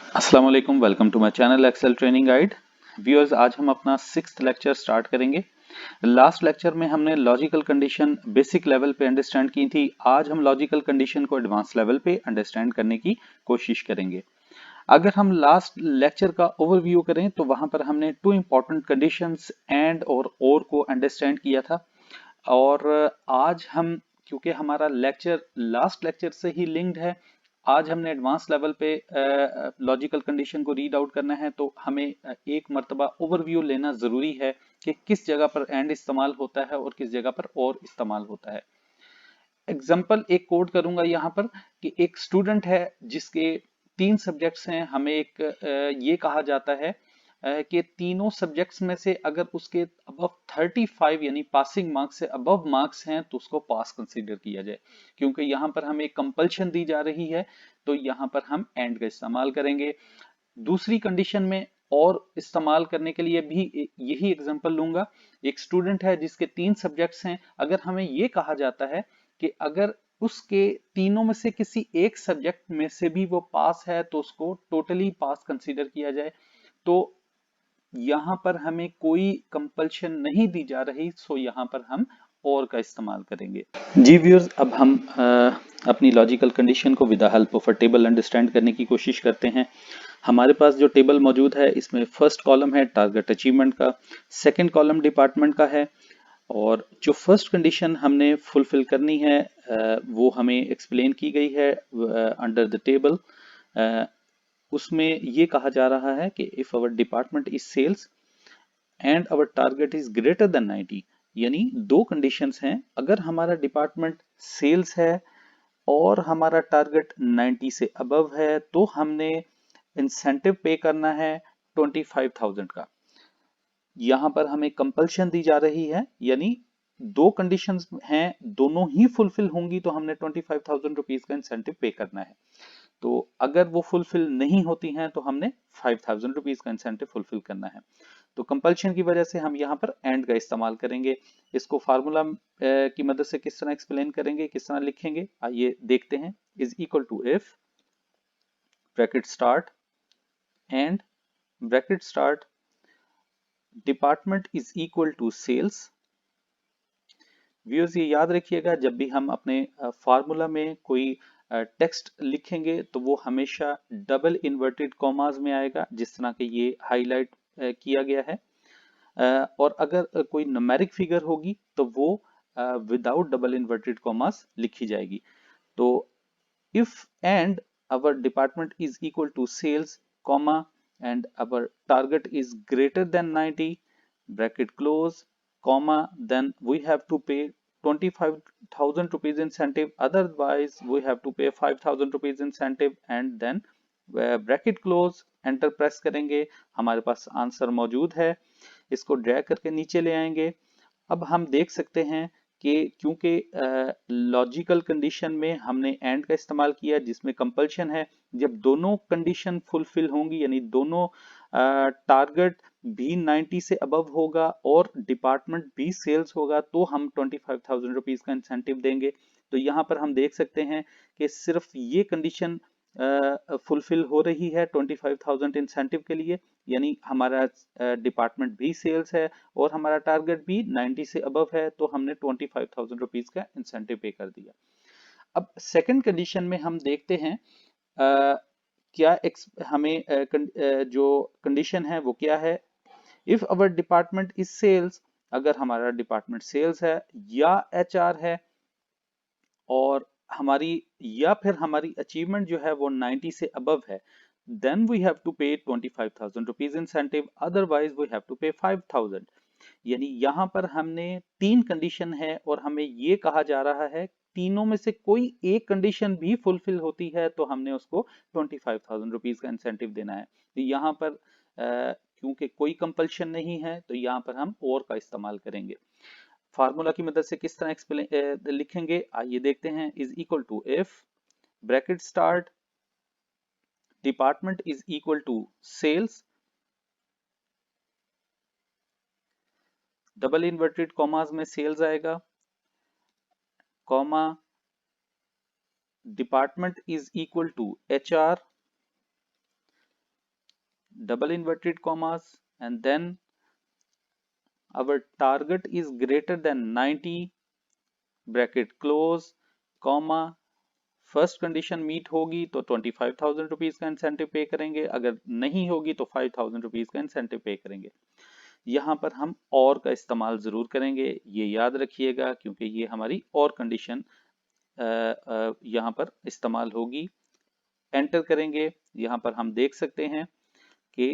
अस्सलाम वालेकुम, welcome to my channel Excel training guide. Viewers, आज हम अपना 6th लेक्चर स्टार्ट करेंगे। लास्ट लेक्चर में हमने लॉजिकल कंडीशन बेसिक लेवल पे अंडरस्टैंड की थी। आज हम लॉजिकल कंडीशन को एडवांस लेवल पे अंडरस्टैंड करने की कोशिश करेंगे। अगर हम लास्ट लेक्चर का ओवरव्यू करें तो वहां पर हमने टू इंपॉर्टेंट कंडीशंस एंड और को अंडरस्टैंड किया था। और आज हम, क्योंकि हमारा लेक्चर लास्ट लेक्चर से ही लिंक्ड है, आज हमने एडवांस लेवल पे लॉजिकल कंडीशन को रीड आउट करना है, तो हमें एक मर्तबा ओवरव्यू लेना जरूरी है कि किस जगह पर एंड इस्तेमाल होता है और किस जगह पर और इस्तेमाल होता है। एग्जाम्पल एक कोड करूंगा यहाँ पर कि एक स्टूडेंट है जिसके 3 सब्जेक्ट्स हैं। हमें एक ये कहा जाता है कि तीनों सब्जेक्ट्स में से अगर उसके अबव 35 यानी पासिंग मार्क्स से अबव मार्क्स हैं तो उसको पास कंसीडर किया जाए। क्योंकि यहाँ पर हमें कंपल्शन दी जा रही है, तो यहाँ पर हम एंड का इस्तेमाल करेंगे। दूसरी कंडीशन में और इस्तेमाल करने के लिए भी यही एग्जांपल लूंगा। एक स्टूडेंट है जिसके 3 सब्जेक्ट्स हैं। अगर हमें ये कहा जाता है कि अगर उसके तीनों में से किसी एक सब्जेक्ट में से भी वो पास है तो उसको टोटली पास कंसीडर किया जाए। तो यहां पर हमें कोई कंपल्शन नहीं दी जा रही, सो यहां पर हम और का इस्तेमाल करेंगे। जी व्यूअर्स, अब हम अपनी लॉजिकल कंडीशन को with the help of a table understand करने की कोशिश करते हैं। हमारे पास जो टेबल मौजूद है, इसमें फर्स्ट कॉलम है टारगेट अचीवमेंट का, सेकंड कॉलम डिपार्टमेंट का है, और जो फर्स्ट कंडीशन हमने फुलफिल करनी है वो हमें एक्सप्लेन की गई है अंडर द टेबल। उसमें ये कहा जा रहा है कि if our department is sales and our target is greater than 90, यानी दो कंडीशंस हैं। अगर हमारा डिपार्टमेंट सेल्स है और हमारा टारगेट 90 से अबव है तो हमने इंसेंटिव पे करना है 25,000 का। यहां पर हमें कंपल्शन दी जा रही है, यानी दो कंडीशंस हैं, दोनों ही फुलफिल होंगी तो हमने 25,000 रुपीज का इंसेंटिव पे करना है। तो अगर वो फुलफिल नहीं होती हैं तो हमने 5,000 रुपीज का इंसेंटिव फुलफिल करना है। तो कंपल्शन की वजह से हम यहाँ पर एंड का इस्तेमाल करेंगे। इसको फार्मूला की मदद से किस तरह एक्सप्लेन करेंगे, किस तरह लिखेंगे, आइए देखते हैं। Is equal to if bracket start and bracket start department is equal to sales. Viewers, ये याद रखिएगा, जब भी हम अपने फार्मूला में कोई टेक्स्ट लिखेंगे तो वो हमेशा डबल इन्वर्टेड कॉमास में आएगा, जिस तरह के ये हाईलाइट किया गया है। और अगर कोई न्यूमेरिक फिगर होगी तो वो विदाउट डबल इन्वर्टेड कॉमास लिखी जाएगी। तो if and our department is equal to sales comma and our target is greater than 90 bracket close comma, then we have to pay 25,000 rupees incentive, otherwise we have to pay 5,000 rupees incentive, and then bracket close enter press करेंगे। हमारे पास answer मौजूद है, इसको drag करके नीचे ले आएंगे। अब हम देख सकते हैं कि क्योंकि लॉजिकल कंडीशन में हमने एंड का इस्तेमाल किया जिसमें कंपल्शन है, जब दोनों कंडीशन फुलफिल होंगी, यानी दोनों टारगेट भी 90 से अबव होगा और डिपार्टमेंट भी सेल्स होगा, तो हम 25,000 रुपीज का इंसेंटिव देंगे। तो यहाँ पर हम देख सकते हैं कि सिर्फ ये कंडीशन फुलफिल हो रही है 25,000 इंसेंटिव के लिए, यानी हमारा डिपार्टमेंट भी सेल्स है और हमारा टारगेट भी 90 से अबव है, तो हमने 25,000 रुपीज का इंसेंटिव पे कर दिया। अब सेकंड कंडीशन में हम देखते हैं क्या हमें जो कंडीशन है वो क्या है। If our department is sales, अगर हमारा डिपार्टमेंट सेल्स है या एचआर है और फिर हमारी अचीवमेंट जो है वो 90 से अबव है, then we have to pay 25,000 rupees incentive, otherwise we have to pay 5,000। यानी यहाँ पर हमने तीन कंडीशन है और हमें ये कहा जा रहा है तीनों में से कोई एक कंडीशन भी फुलफिल होती है तो हमने उसको 25,000 रुपीज का इंसेंटिव देना है। तो यहाँ पर क्योंकि कोई कंपल्शन नहीं है तो यहाँ पर हम और का इस्तेमाल करेंगे। फार्मूला की मदद से किस तरह एक्सप्लेन लिखेंगे, आइए देखते हैं। Is equal to if bracket start department is equal to sales, double inverted commas में सेल्स आएगा, comma department is equal to HR, double inverted commas, and then our target is greater than 90, bracket close, comma, first condition meet होगी तो 25,000 rupees का incentive पे करेंगे, अगर नहीं होगी तो 5,000 रुपीज का इंसेंटिव पे करेंगे। यहाँ पर हम और का इस्तेमाल जरूर करेंगे, ये याद रखिएगा, क्योंकि ये हमारी और कंडीशन यहाँ पर इस्तेमाल होगी। एंटर करेंगे, यहाँ पर हम देख सकते हैं कि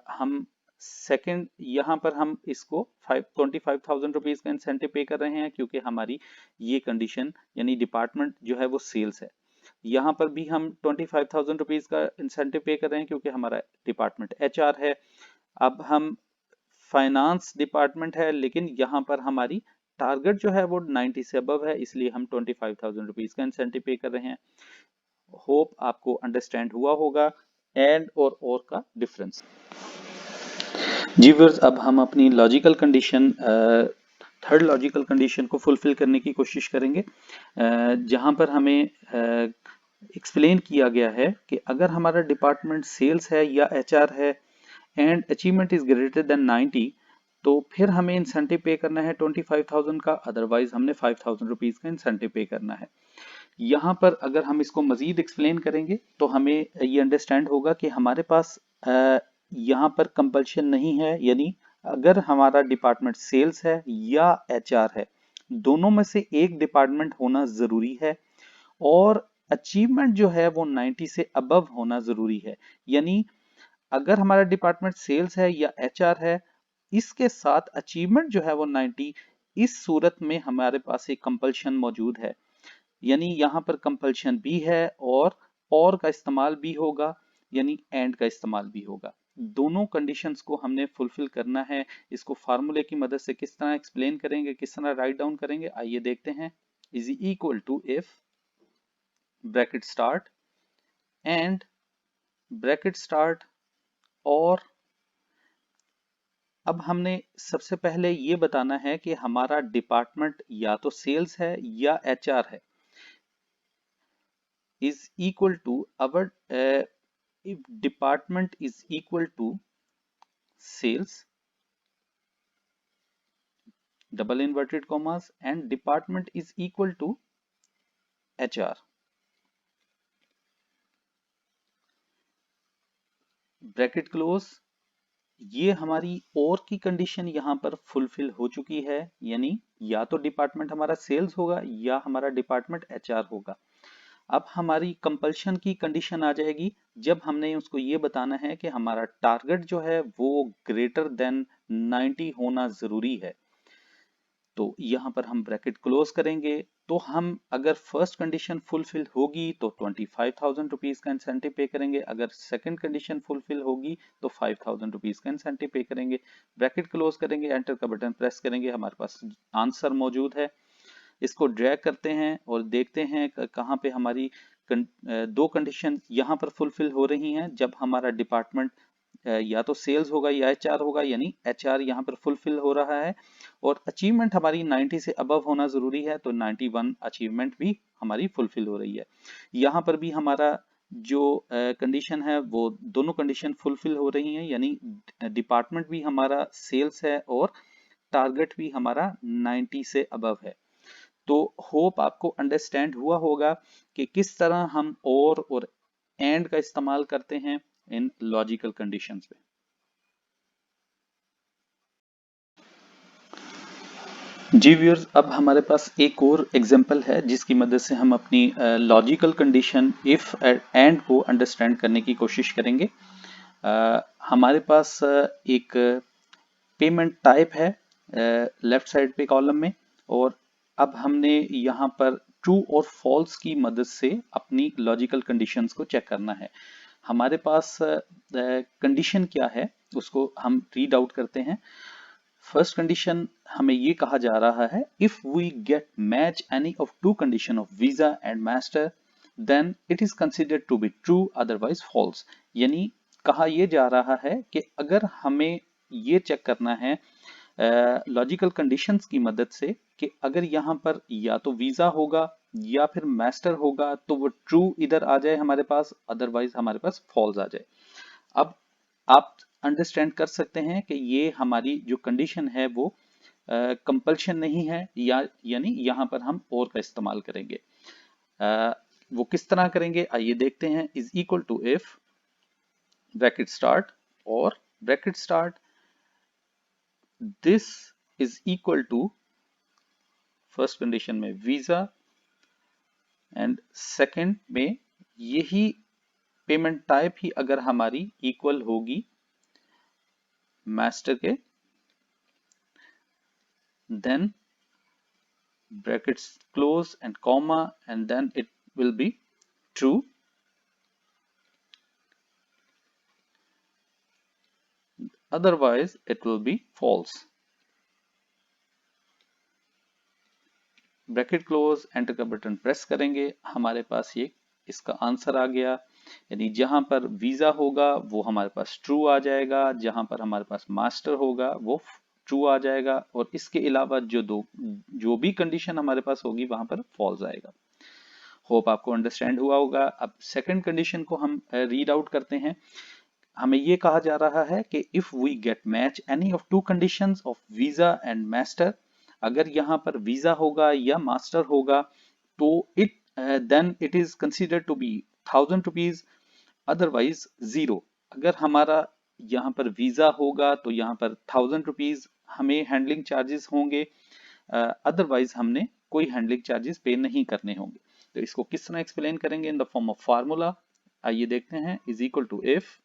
हम सेकंड, यहाँ पर हम इसको 25,000 रुपीज का इंसेंटिव पे कर रहे हैं, क्योंकि हमारी ये कंडीशन यानी डिपार्टमेंट जो है वो सेल्स है। यहाँ पर भी हम 25,000 रुपीज का इंसेंटिव पे कर रहे हैं, क्योंकि हमारा डिपार्टमेंट HR है। अब हम फाइनेंस डिपार्टमेंट है, लेकिन यहाँ पर हमारी टारगेट जो है वो 90 से अबव है, इसलिए हम 25,000 रुपीज का इंसेंटिव पे कर रहे हैं। होप आपको अंडरस्टैंड हुआ होगा एंड और का डिफरेंस। जी व्यूअर्स, अब हम अपनी logical condition, third logical condition को फुलफिल करने की कोशिश करेंगे, जहां पर हमें एक्सप्लेन किया गया है कि अगर हमारा डिपार्टमेंट सेल्स है या HR है and achievement is greater than 90, तो फिर हमें इंसेंटिव पे करना है 25,000 का, अदरवाइज हमने 5,000 रुपीज का इंसेंटिव पे करना है। यहाँ पर अगर हम इसको मजीद एक्सप्लेन करेंगे तो हमें ये अंडरस्टैंड होगा कि हमारे पास यहाँ पर कंपल्शन नहीं है, यानी अगर हमारा डिपार्टमेंट सेल्स है या HR है, दोनों में से एक डिपार्टमेंट होना जरूरी है, और अचीवमेंट जो है वो 90 से अबव होना जरूरी है। यानी अगर हमारा डिपार्टमेंट सेल्स है या HR है, इसके साथ अचीवमेंट जो है वो 90, इस सूरत में हमारे पास एक कंपल्शन मौजूद है। यानी यहाँ पर कंपल्शन भी है और का इस्तेमाल भी होगा, यानी एंड का इस्तेमाल भी होगा। दोनों कंडीशंस को हमने फुलफिल करना है। इसको फार्मूले की मदद से किस तरह एक्सप्लेन करेंगे, किस तरह राइट डाउन करेंगे, आइए देखते हैं। Is equal to if bracket start and bracket start और, अब हमने सबसे पहले ये बताना है कि हमारा डिपार्टमेंट या तो सेल्स है या HR है, is equal to our if department is equal to sales, double inverted commas, and department is equal to HR, bracket close. ये हमारी और की कंडीशन यहाँ पर फुलफिल हो चुकी है, यानी या तो डिपार्टमेंट हमारा सेल्स होगा या हमारा डिपार्टमेंट HR होगा। अब हमारी कंपल्शन की कंडीशन आ जाएगी जब हमने उसको ये बताना है कि हमारा टारगेट जो है वो ग्रेटर देन 90 होना जरूरी है। तो यहाँ पर हम ब्रैकेट क्लोज करेंगे, तो हम अगर फर्स्ट कंडीशन फुलफिल होगी तो 25,000 रुपीज का इंसेंटिव पे करेंगे, अगर सेकंड कंडीशन फुलफिल होगी तो 5,000 रुपीज का इंसेंटिव पे करेंगे। ब्रैकेट क्लोज करेंगे, एंटर का बटन प्रेस करेंगे, हमारे पास आंसर मौजूद है। इसको ड्रैग करते हैं और देखते हैं कहाँ पे हमारी दो कंडीशन यहाँ पर फुलफिल हो रही हैं, जब हमारा डिपार्टमेंट या तो सेल्स होगा या HR होगा, यानी HR यहाँ पर फुलफिल हो रहा है, और अचीवमेंट हमारी 90 से अबव होना जरूरी है, तो 91 अचीवमेंट भी हमारी फुलफिल हो रही है। यहाँ पर भी हमारा जो कंडीशन है वो दोनों कंडीशन फुलफिल हो रही हैं, यानी डिपार्टमेंट भी हमारा सेल्स है और टारगेट भी हमारा 90 से अबव है। तो होप आपको अंडरस्टैंड हुआ होगा कि किस तरह हम और एंड का इस्तेमाल करते हैं इन लॉजिकल कंडीशंस में। जी व्यूअर्स, अब हमारे पास एक और एग्जांपल है जिसकी मदद से हम अपनी लॉजिकल कंडीशन इफ एंड को अंडरस्टैंड करने की कोशिश करेंगे। हमारे पास एक पेमेंट टाइप है लेफ्ट साइड पे कॉलम में, और अब हमने यहाँ पर ट्रू और फॉल्स की मदद से अपनी लॉजिकल कंडीशंस को चेक करना है। हमारे पास कंडीशन क्या है उसको हम रीड आउट करते हैं। फर्स्ट कंडीशन हमें ये कहा जा रहा है, if we get match any of two condition of Visa and Master then it is considered to be true, otherwise false. यानी कहा यह जा रहा है कि अगर हमें ये चेक करना है लॉजिकल कंडीशंस की मदद से कि अगर यहाँ पर या तो वीजा होगा या फिर मास्टर होगा तो वो ट्रू इधर आ जाए हमारे पास, अदरवाइज हमारे पास फॉल्स आ जाए। अब आप अंडरस्टैंड कर सकते हैं कि ये हमारी जो कंडीशन है वो कंपल्शन नहीं है, या यानी यहाँ पर हम और का इस्तेमाल करेंगे। वो किस तरह करेंगे आइए देखते हैं। Is equal to if bracket start और bracket start this is equal to first condition में वीजा एंड सेकंड में यही पेमेंट टाइप ही अगर हमारी इक्वल होगी मास्टर के, then brackets close and comma, and then it will be true. Otherwise it will be false. Bracket close, enter का button press करेंगे, हमारे पास ये इसका आंसर आ गया। यानी जहां पर वीजा होगा वो हमारे पास ट्रू आ जाएगा, जहां पर हमारे पास मास्टर होगा वो ट्रू आ जाएगा, और इसके अलावा जो भी कंडीशन हमारे पास होगी वहां पर फॉल्स आएगा। होप आपको अंडरस्टैंड हुआ होगा। अब सेकंड कंडीशन को हम रीड आउट करते हैं। हमें ये कहा जा रहा है कि if we get match any of two conditions of Visa and Master, अगर यहाँ पर वीजा होगा या मास्टर होगा तो it then it is considered to be ₹1000, otherwise zero. अगर हमारा यहाँ पर वीजा होगा तो यहाँ पर ₹1000 हमें हैंडलिंग चार्जेस होंगे, अदरवाइज हमने कोई हैंडलिंग चार्जेस पे नहीं करने होंगे। तो इसको किस तरह एक्सप्लेन करेंगे in the form of formula, आइए देखते हैं। इज इक्वल टू इफ,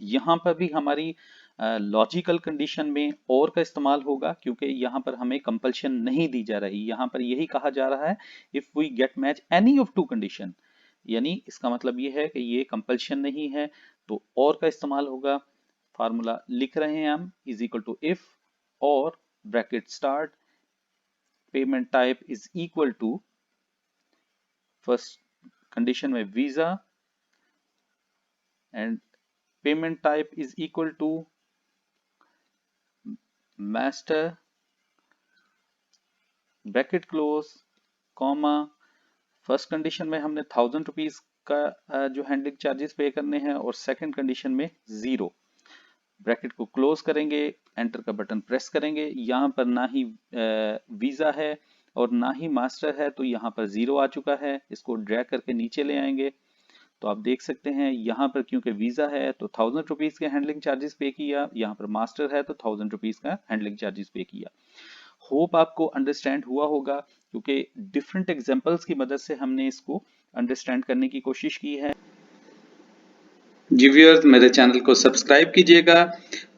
यहां पर भी हमारी लॉजिकल कंडीशन में और का इस्तेमाल होगा, क्योंकि यहां पर हमें कंपल्शन नहीं दी जा रही, यहां पर यही कहा जा रहा है if we get match any of two condition, यानी इसका मतलब ये है कि ये कंपल्शन नहीं है, तो और का इस्तेमाल होगा। फार्मूला लिख रहे हैं हम, इज इक्वल टू इफ और bracket start payment type is equal to first condition में Visa and payment type is equal to master bracket close comma, first condition में हमने ₹1000 का जो हैंडलिंग चार्जेस पे करने हैं, और सेकंड कंडीशन में जीरो। ब्रैकेट को क्लोज करेंगे, एंटर का बटन प्रेस करेंगे, यहाँ पर ना ही वीजा है और ना ही मास्टर है, तो यहाँ पर जीरो आ चुका है। इसको ड्रैग करके नीचे ले आएंगे तो आप देख सकते हैं यहाँ पर क्योंकि वीजा है तो ₹1000 के हैंडलिंग चार्जेस पे किया, यहाँ पर मास्टर है तो ₹1000 का हैंडलिंग चार्जेस पे किया। होप आपको अंडरस्टैंड हुआ होगा, क्योंकि डिफरेंट एग्जांपल्स की मदद से हमने इसको अंडरस्टैंड करने की कोशिश की है। जी व्यूअर्स, मेरे चैनल को सब्सक्राइब कीजिएगा,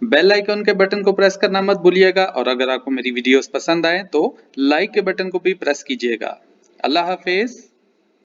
बेल आइकन के बटन को प्रेस करना मत भूलिएगा, और अगर आपको मेरी वीडियोस पसंद आए तो लाइक के बटन को भी प्रेस कीजिएगा। अल्लाह हाफिज।